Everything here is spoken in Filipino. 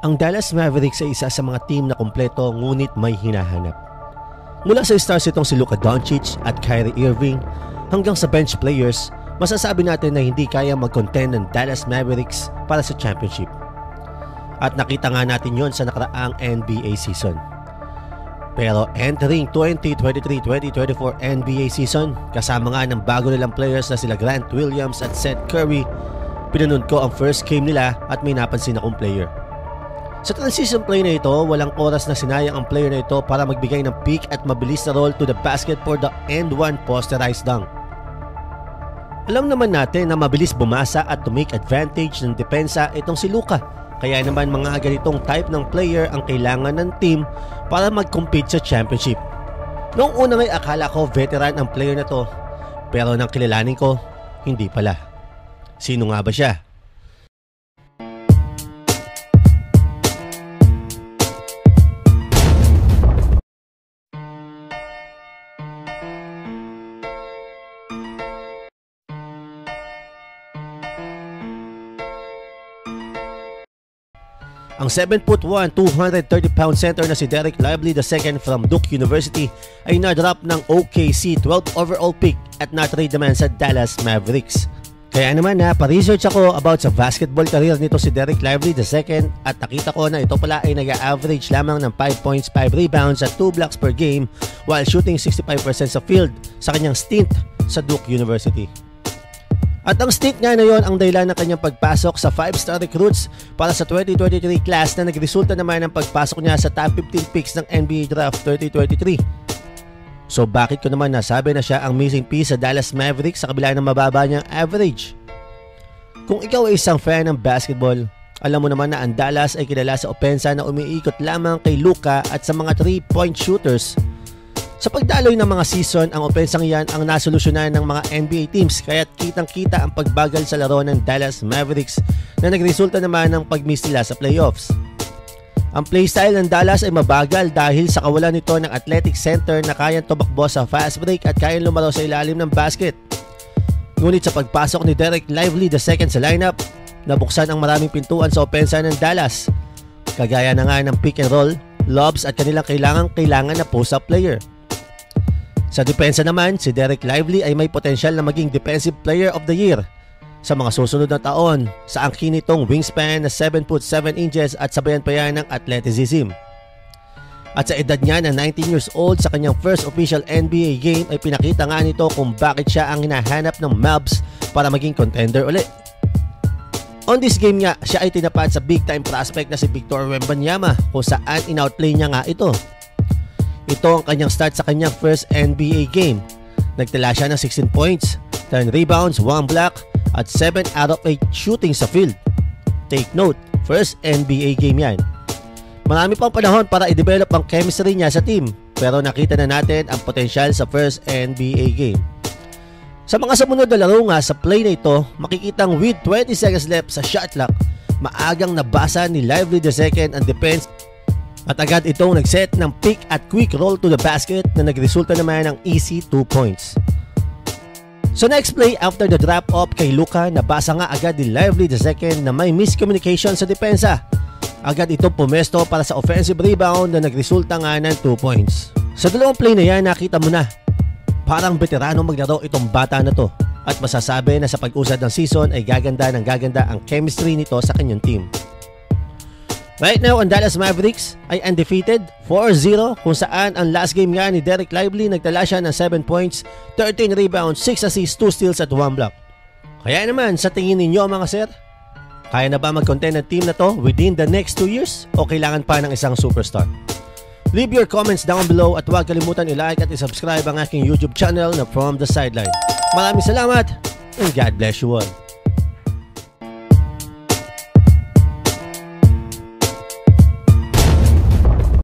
Ang Dallas Mavericks ay isa sa mga team na kumpleto ngunit may hinahanap. Mula sa stars itong si Luka Doncic at Kyrie Irving hanggang sa bench players, masasabi natin na hindi kaya mag-contend ng Dallas Mavericks para sa championship. At nakita nga natin yon sa nakaraang NBA season. Pero entering 2023-2024 NBA season, kasama nga ng bago nilang players na sila Grant Williams at Seth Curry, pinanood ko ang first game nila at may napansin akong player. Sa transition play na ito, walang oras na sinayang ang player na ito para magbigay ng peak at mabilis na roll to the basket for the end one posterized dunk. Alam naman natin na mabilis bumasa at to make advantage ng depensa itong si Luka. Kaya naman mga ganitong type ng player ang kailangan ng team para mag-compete sa championship. Noong una ay akala ko veteran ang player na to, pero nang kilalanin ko, hindi pala. Sino nga ba siya? Ang 7'1", 230-pound center na si Dereck Lively II from Duke University ay na-drop ng OKC 12th overall pick at na-trade naman sa Dallas Mavericks. Kaya naman pa-research ako about sa basketball career nito si Dereck Lively II at nakita ko na ito pala ay nag-average lamang ng 5 points, 5 rebounds at 2 blocks per game while shooting 65% sa field sa kanyang stint sa Duke University. At ang stint niya na yon ang dahilan ng kanyang pagpasok sa 5-star recruits para sa 2023 class na nagresulta naman ng pagpasok niya sa top 15 picks ng NBA Draft 2023. So bakit ko naman nasabi na siya ang missing piece sa Dallas Mavericks sa kabila ng mababa niyang average? Kung ikaw ay isang fan ng basketball, alam mo naman na ang Dallas ay kilala sa opensa na umiikot lamang kay Luka at sa mga 3-point shooters. Sa pagdaloy ng mga season, ang opensang yan ang nasolusyonan ng mga NBA teams kaya't kitang-kita ang pagbagal sa laro ng Dallas Mavericks na nagresulta naman ng pag-miss nila sa playoffs. Ang playstyle ng Dallas ay mabagal dahil sa kawalan nito ng athletic center na kayang tumakbo sa fast break at kayang lumaro sa ilalim ng basket. Ngunit sa pagpasok ni Dereck Lively II sa lineup, nabuksan ang maraming pintuan sa opensa ng Dallas. Kagaya na nga ng pick and roll, lobs at kanilang kailangan na post-up player. Sa depensa naman, si Dereck Lively ay may potensyal na maging Defensive Player of the Year sa mga susunod na taon sa angkin nitong wingspan na 7'7" at sabayan pa yan ng athleticism. At sa edad niya na 19 years old sa kanyang first official NBA game ay pinakita nga nito kung bakit siya ang hinahanap ng Mavs para maging contender ulit. On this game nga, siya ay tinapat sa big time prospect na si Victor Wembanyama kung saan in-outplay niya nga ito. Ito ang kanyang start sa kanyang first NBA game. Nagtala siya ng 16 points, 10 rebounds, 1 block at 7 out of 8 shooting sa field. Take note, first NBA game yan. Marami pang panahon para i-develop ang chemistry niya sa team pero nakita na natin ang potensyal sa first NBA game. Sa mga sumunod na laro nga sa play na ito, makikitang with 20 seconds left sa shot clock, maagang nabasa ni Lively II ang defense at agad itong nag-set ng pick at quick roll to the basket na nagresulta naman ng easy 2 points. So next play after the drop-off kay Luka, nabasa nga agad ni Lively II na may miscommunication sa depensa. Agad itong pumesto para sa offensive rebound na nagresulta nga ng 2 points. Sa dalawang play na yan, nakita mo na parang veterano maglaro itong bata na to at masasabi na sa pag-usad ng season ay gaganda ang chemistry nito sa kanyang team. Right now, ang Dallas Mavericks ay undefeated, 4-0 kung saan ang last game nga ni Dereck Lively nagtala siya ng 7 points, 13 rebounds, 6 assists, 2 steals at 1 block. Kaya naman, sa tingin ninyo mga sir, kaya na ba mag-contend ng team na to within the next 2 years o kailangan pa ng isang superstar? Leave your comments down below at huwag kalimutan i-like at i-subscribe ang aking YouTube channel na From the Sideline. Maraming salamat and God bless you all.